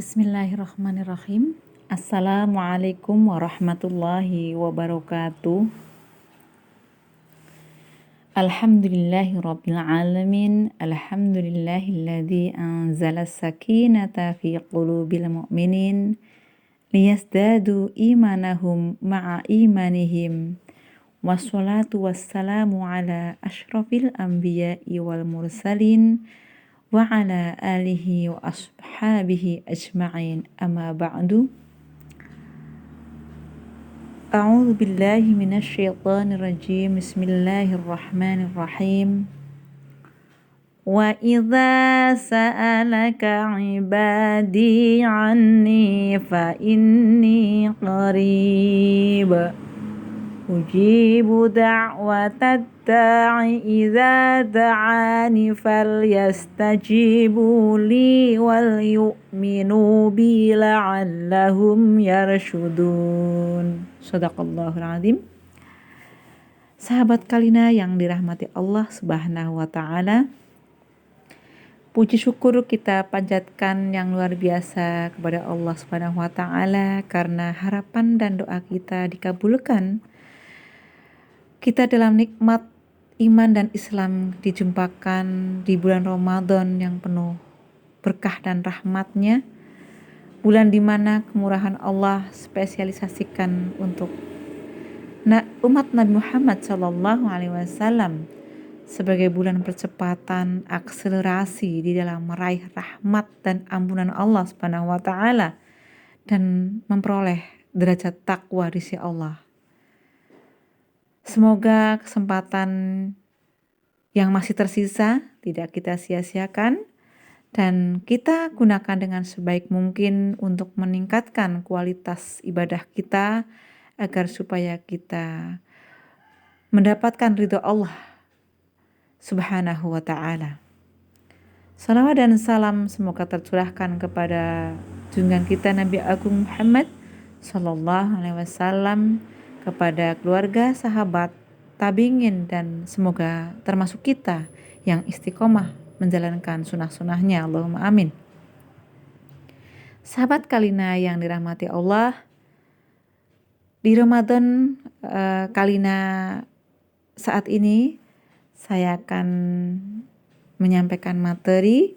Bismillahirrahmanirrahim. Assalamualaikum warahmatullahi wabarakatuh. Alhamdulillahirabbil alamin. Alhamdulillahilladzi anzala sakinata fi qulubil mu'minin liyazdadu imanahum ma'a imanihim. Wassalatu wassalamu ala asyrafil anbiya'i wal mursalin wa ala alihi wa ashabihi ajma'in, amma ba'du. A'udzu billahi minasyaitonir rajim. Bismillahirrahmanirrahim. Wa idza sa'alaka 'ibadi 'anni fa inni qarib ujibu da'watad da'i idza da'ani falyastajibu li wal yu'minu bi la'allahum yarshudun. Shadaqallahul azim. Sahabat Kalina yang dirahmati Allah Subhanahu wa taala, puji syukur kita panjatkan yang luar biasa kepada Allah Subhanahu wa taala karena harapan dan doa kita dikabulkan. Kita dalam nikmat iman dan Islam dijumpakan di bulan Ramadan yang penuh berkah dan rahmatnya, bulan di mana kemurahan Allah spesialisasikan untuk umat Nabi Muhammad SAW sebagai bulan percepatan akselerasi di dalam meraih rahmat dan ampunan Allah Subhanahu wa taala dan memperoleh derajat takwa di sisi Allah. Semoga kesempatan yang masih tersisa tidak kita sia-siakan dan kita gunakan dengan sebaik mungkin untuk meningkatkan kualitas ibadah kita agar supaya kita mendapatkan ridho Allah Subhanahu wa ta'ala. Salawat dan salam semoga tercurahkan kepada junjungan kita Nabi Agung Muhammad sallallahu alaihi wasallam, kepada keluarga, sahabat, tabi'in, dan semoga termasuk kita yang istiqomah menjalankan sunnah-sunnahnya. Allahumma amin. Sahabat Kalina yang dirahmati Allah, di Ramadan Kalina saat ini saya akan menyampaikan materi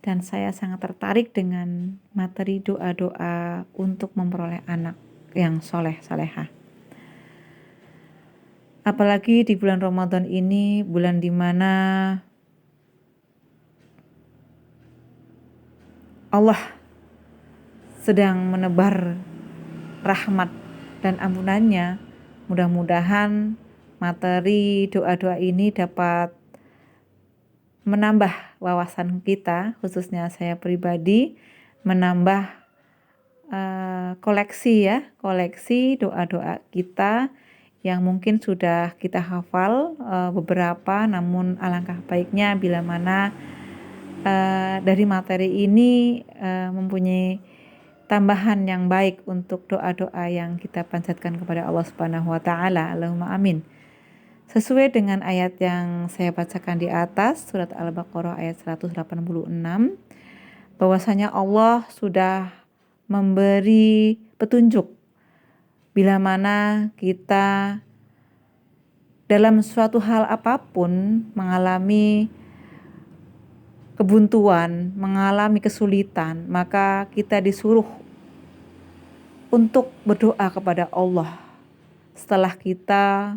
dan saya sangat tertarik dengan materi doa-doa untuk memperoleh anak yang soleh-solehah. Apalagi di bulan Ramadan ini, bulan di mana Allah sedang menebar rahmat dan ampunannya. Mudah-mudahan materi doa-doa ini dapat menambah wawasan kita, khususnya saya pribadi, menambah koleksi doa-doa kita yang mungkin sudah kita hafal beberapa, namun alangkah baiknya bila mana dari materi ini mempunyai tambahan yang baik untuk doa-doa yang kita panjatkan kepada Allah Subhanahu wa taala. Allahumma amin. Sesuai dengan ayat yang saya bacakan di atas, surat Al-Baqarah ayat 186, bahwasanya Allah sudah memberi petunjuk bila mana kita dalam suatu hal apapun mengalami kebuntuan, mengalami kesulitan, maka kita disuruh untuk berdoa kepada Allah. Setelah kita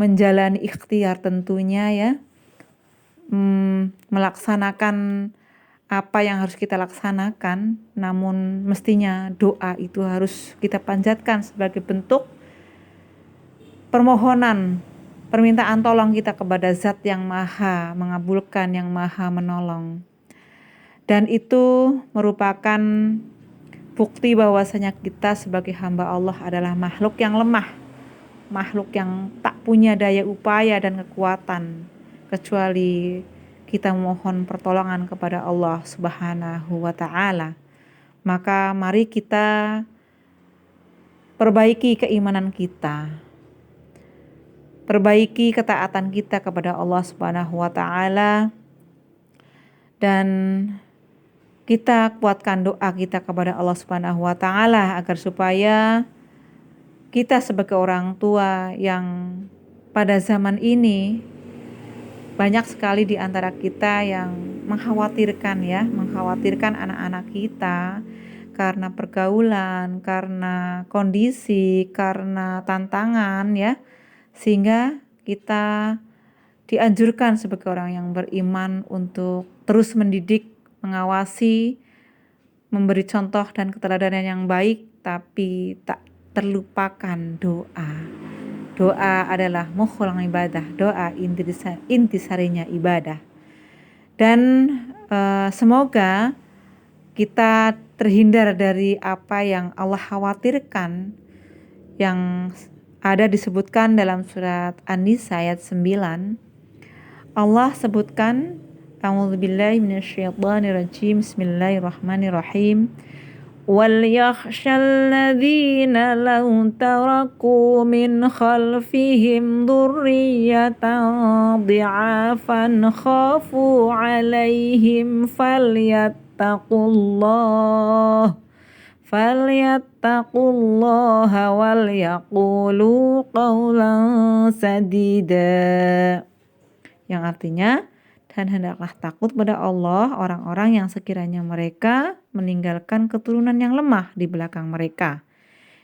menjalani ikhtiar tentunya ya, melaksanakan apa yang harus kita laksanakan, namun mestinya doa itu harus kita panjatkan sebagai bentuk permohonan, permintaan tolong kita kepada Zat yang Maha mengabulkan, yang Maha menolong. Dan itu merupakan bukti bahwasanya kita sebagai hamba Allah adalah makhluk yang lemah, makhluk yang tak punya daya upaya dan kekuatan, kecuali kita mohon pertolongan kepada Allah Subhanahu wa ta'ala. Maka mari kita perbaiki keimanan kita, perbaiki ketaatan kita kepada Allah Subhanahu wa ta'ala, dan kita kuatkan doa kita kepada Allah Subhanahu wa taala agar supaya kita sebagai orang tua yang pada zaman ini banyak sekali di antara kita yang mengkhawatirkan anak-anak kita karena pergaulan, karena kondisi, karena tantangan ya, sehingga kita dianjurkan sebagai orang yang beriman untuk terus mendidik, mengawasi, memberi contoh dan keteladanan yang baik, tapi tak terlupakan doa. Doa adalah mukhul ibadah, doa intisarinya ibadah. Dan semoga kita terhindar dari apa yang Allah khawatirkan yang ada disebutkan dalam surat An-Nisa ayat 9. Allah sebutkan, A'udzubillahi minasyaitonirrajim, Bismillahirrahmanirrahim. وَلْيَخْشَى الَّذِينَ لَوْ تَرَكُوا مِنْ خَلْفِهِمْ ذُرِّيَّةً ضِعَافًا خَافُوا عَلَيْهِمْ فَلْيَتَّقُوا اللَّهَ وَلْيَقُولُوا قَوْلًا سَدِيدًا, yang artinya, dan hendaklah takut pada Allah orang-orang yang sekiranya mereka meninggalkan keturunan yang lemah di belakang mereka,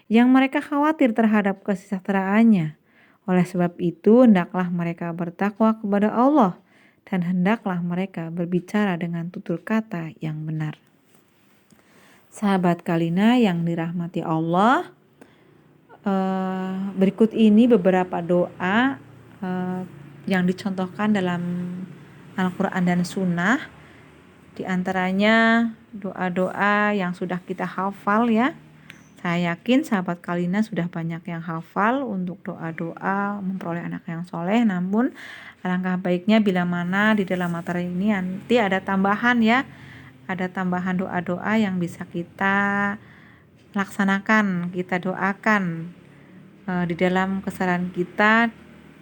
yang mereka khawatir terhadap kesejahteraannya. Oleh sebab itu, hendaklah mereka bertakwa kepada Allah dan hendaklah mereka berbicara dengan tutur kata yang benar. Sahabat Kalina yang dirahmati Allah, berikut ini beberapa doa yang dicontohkan dalam Al-Quran dan Sunnah. Di antaranya doa-doa yang sudah kita hafal ya. Saya yakin sahabat Kalina sudah banyak yang hafal untuk doa-doa memperoleh anak yang soleh. Namun alangkah baiknya bila mana di dalam materi ini nanti ada tambahan ya. Ada tambahan doa-doa yang bisa kita laksanakan, kita doakan di dalam kesalahan kita,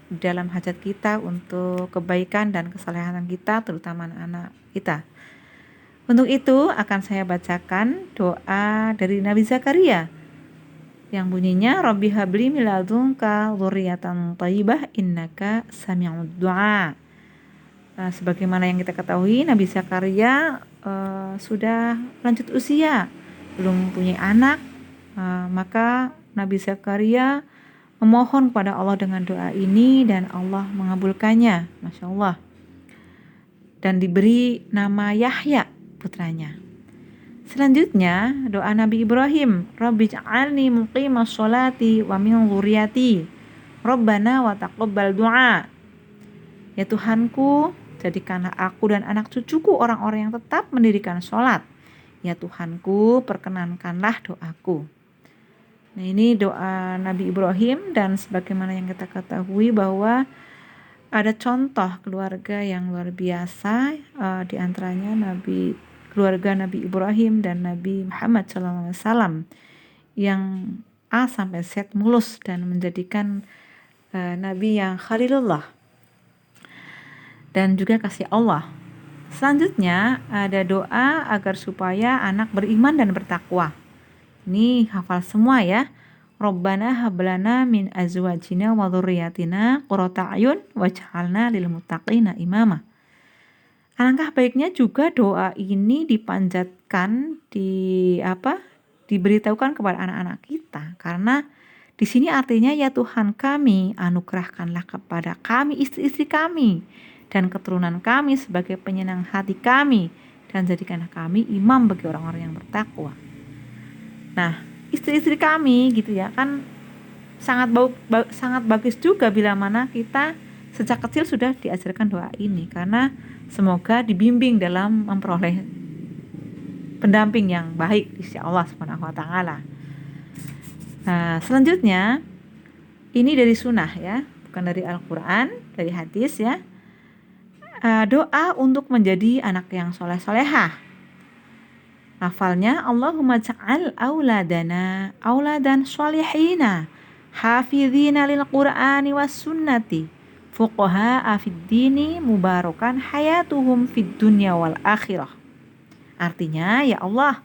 di dalam hajat kita untuk kebaikan dan kesalehatan kita, terutama anak-anak kita. Untuk itu akan saya bacakan doa dari Nabi Zakaria yang bunyinya, Rabbi habli min ladunka dzurriyyatan thayyibah innaka sami'ud du'a. Sebagaimana yang kita ketahui, Nabi Zakaria sudah lanjut usia, belum punya anak, maka Nabi Zakaria memohon kepada Allah dengan doa ini dan Allah mengabulkannya, Masya Allah. Dan diberi nama Yahya putranya. Selanjutnya doa Nabi Ibrahim, Rabbi ja'alni muqimas sholati wa min dzurriyyati Rabbana wa taqabbal du'a. Ya Tuhanku, jadikanlah aku dan anak cucuku orang-orang yang tetap mendirikan sholat. Ya Tuhanku, perkenankanlah doaku. Nah, ini doa Nabi Ibrahim, dan sebagaimana yang kita ketahui bahwa ada contoh keluarga yang luar biasa, di antaranya keluarga Nabi Ibrahim dan Nabi Muhammad SAW yang A sampai Z mulus dan menjadikan Nabi yang Khalilullah dan juga kasih Allah. Selanjutnya ada doa agar supaya anak beriman dan bertakwa. Ini hafal semua ya. Rabbana hablana min azwajina wa dzurriyyatina qurrata a'yun waj'alna lil muttaqina imama. Alangkah baiknya juga doa ini dipanjatkan, diberitahukan kepada anak-anak kita, karena di sini artinya, ya Tuhan kami, anugerahkanlah kepada kami istri-istri kami dan keturunan kami sebagai penyenang hati kami, dan jadikanlah kami imam bagi orang-orang yang bertakwa. Nah, istri-istri kami gitu ya, kan sangat bagus juga bila mana kita sejak kecil sudah diajarkan doa ini, karena semoga dibimbing dalam memperoleh pendamping yang baik di sisi Allah Subhanahu wa taala. Nah, selanjutnya ini dari sunnah ya, bukan dari Al-Quran, dari hadis ya. Doa untuk menjadi anak yang soleh-solehah. Lafalnya, Allahumma ja'al auladana auladan sholihina hafidhina lil qur'ani was sunnati fuqaha'a fid dini mubarakan hayatuhum fid dunya wal akhirah. Artinya, ya Allah,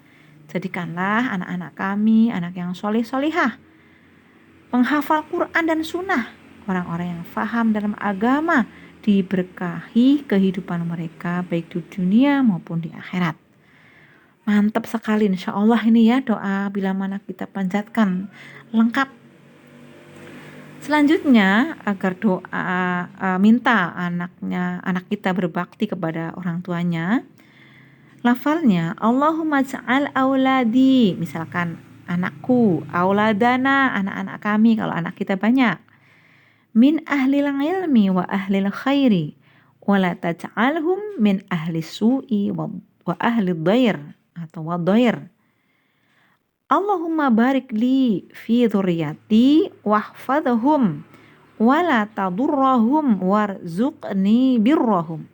jadikanlah anak-anak kami anak yang soleh-solihah, penghafal Quran dan sunnah, orang-orang yang faham dalam agama, diberkahi kehidupan mereka baik di dunia maupun di akhirat. Mantap sekali insya Allah ini ya doa bila mana kita panjatkan lengkap. Selanjutnya agar doa minta anak kita berbakti kepada orang tuanya, lafalnya Allahumma ja'al auladi, misalkan anakku, auladana, anak-anak kami kalau anak kita banyak, min ahlil ilmi wa ahlil khairi wa la taj'alhum min ahli su'i wa ahli dhair atau wadhair. Allahumma barik li fi dzurriyyati wahfadhhum wa la tadurrahum warzuqni birrahum.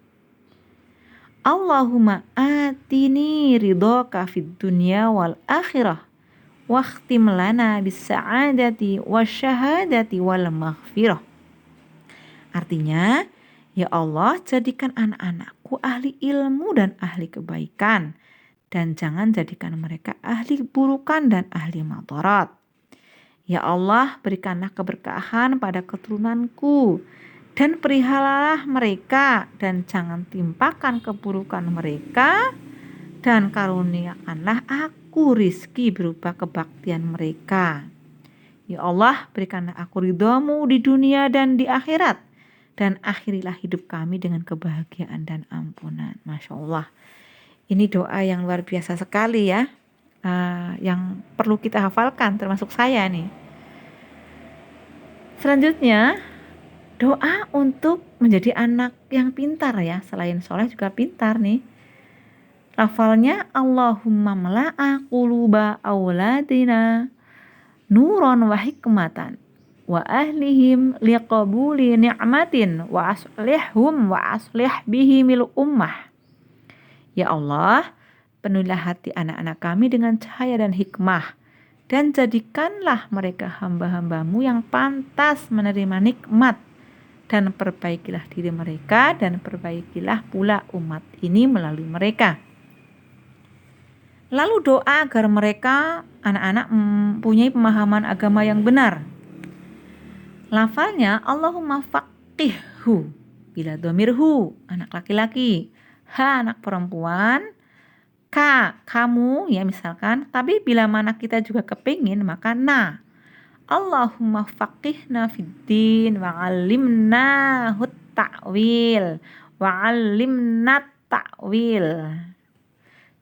Allahumma atini ridhaka fid dunya wal akhirah wakhtim lana bis sa'adati wasyahadati wal maghfirah. Artinya, ya Allah, jadikan anak-anakku ahli ilmu dan ahli kebaikan, dan jangan jadikan mereka ahli keburukan dan ahli madarat. Ya Allah, berikanlah keberkahan pada keturunanku, dan perihalalah mereka, dan jangan timpakan keburukan mereka, dan karuniakanlah aku rizki berupa kebaktian mereka. Ya Allah, berikanlah aku ridhamu di dunia dan di akhirat, dan akhirilah hidup kami dengan kebahagiaan dan ampunan. Masya Allah. Ini doa yang luar biasa sekali ya, yang perlu kita hafalkan termasuk saya nih. Selanjutnya, doa untuk menjadi anak yang pintar ya, selain soleh juga pintar nih. Lafalnya Allahumma mala'a quluba auladina nuron wa hikmatan wa ahlihim liqabuli ni'matin wa aslihhum wa aslih bihimil ummah. Ya Allah, penuhilah hati anak-anak kami dengan cahaya dan hikmah, dan jadikanlah mereka hamba-hambamu yang pantas menerima nikmat, dan perbaikilah diri mereka dan perbaikilah pula umat ini melalui mereka. Lalu doa agar mereka anak-anak mempunyai pemahaman agama yang benar. Lafalnya Allahumma faqihhu bila dhamirhu, anak laki-laki, ha anak perempuan, ka kamu ya misalkan, tapi bila mana kita juga kepingin maka na. Allahumma faqihna fiddin wa 'allimna ta'wil wa 'allimna ta'wil.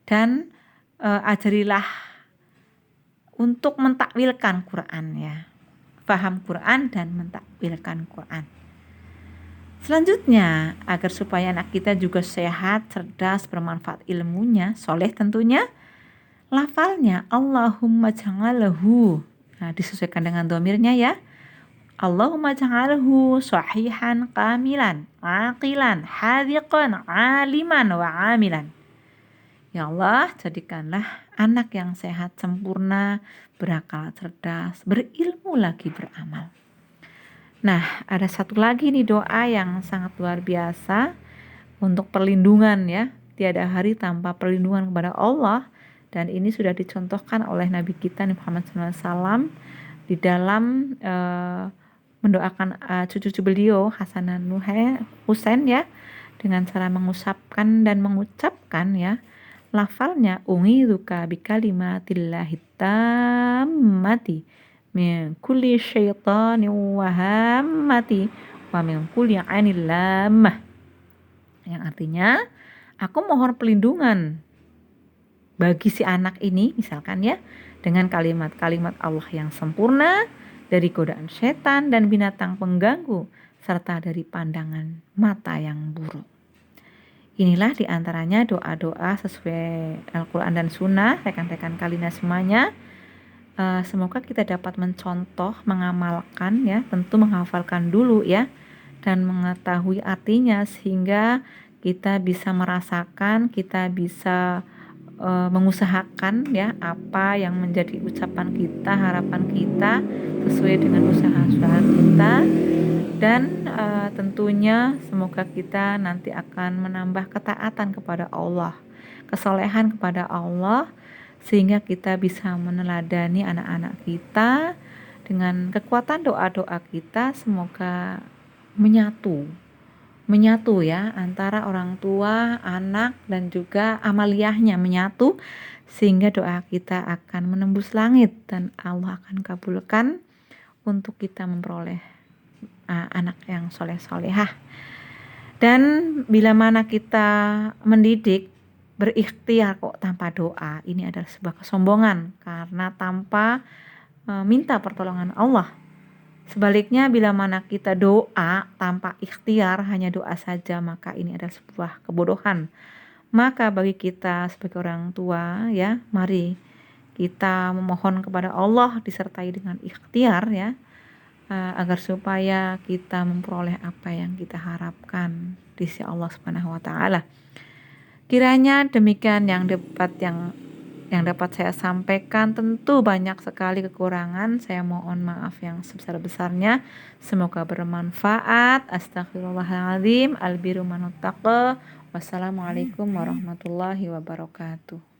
Dan ajarilah untuk mentakwilkan Quran ya. Faham Quran dan mentakwilkan Quran. Selanjutnya, agar supaya anak kita juga sehat, cerdas, bermanfaat ilmunya, soleh tentunya, lafalnya Allahumma ja'alhu. Nah, disesuaikan dengan dhamirnya ya. Allahumma ja'alhu sahihan kamilan, aqilan, hadiqan, aliman wa amilan. Ya Allah, jadikanlah anak yang sehat, sempurna, berakal cerdas, berilmu lagi beramal. Nah, ada satu lagi nih doa yang sangat luar biasa untuk perlindungan ya. Tiada hari tanpa perlindungan kepada Allah, dan ini sudah dicontohkan oleh Nabi kita Muhammad SAW di dalam mendoakan cucu-cucu beliau Hasan dan Husain ya, dengan cara mengusapkan dan mengucapkan ya. Lafalnya ungidzuka bikalimatillahi tammati min kulli syaitanin wa hammati wa min kulli 'ainil lammah. Yang artinya, aku mohon perlindungan bagi si anak ini misalkan ya, dengan kalimat-kalimat Allah yang sempurna dari godaan setan dan binatang pengganggu, serta dari pandangan mata yang buruk. Inilah diantaranya doa-doa sesuai Al-Quran dan Sunnah, rekan-rekan Kalina semuanya. Semoga kita dapat mencontoh, mengamalkan ya, tentu menghafalkan dulu ya, dan mengetahui artinya sehingga kita bisa merasakan, kita bisa mengusahakan ya apa yang menjadi ucapan kita, harapan kita sesuai dengan usaha-usaha kita. Dan tentunya semoga kita nanti akan menambah ketaatan kepada Allah, kesolehan kepada Allah, sehingga kita bisa meneladani anak-anak kita dengan kekuatan doa-doa kita. Semoga menyatu ya antara orang tua, anak, dan juga amaliyahnya menyatu, sehingga doa kita akan menembus langit dan Allah akan kabulkan untuk kita memperoleh anak yang soleh-solehah. Dan bila mana kita mendidik berikhtiar kok tanpa doa, ini adalah sebuah kesombongan karena tanpa minta pertolongan Allah. Sebaliknya, bila mana kita doa tanpa ikhtiar, hanya doa saja, maka ini adalah sebuah kebodohan. Maka bagi kita sebagai orang tua ya, mari kita memohon kepada Allah disertai dengan ikhtiar ya, agar supaya kita memperoleh apa yang kita harapkan di sisi Allah Subhanahu wa taala. Kiranya demikian yang dapat saya sampaikan. Tentu banyak sekali kekurangan, saya mohon maaf yang sebesar-besarnya. Semoga bermanfaat. Astagfirullahaladzim. Albiru manuttaqa. Wassalamualaikum warahmatullahi wabarakatuh.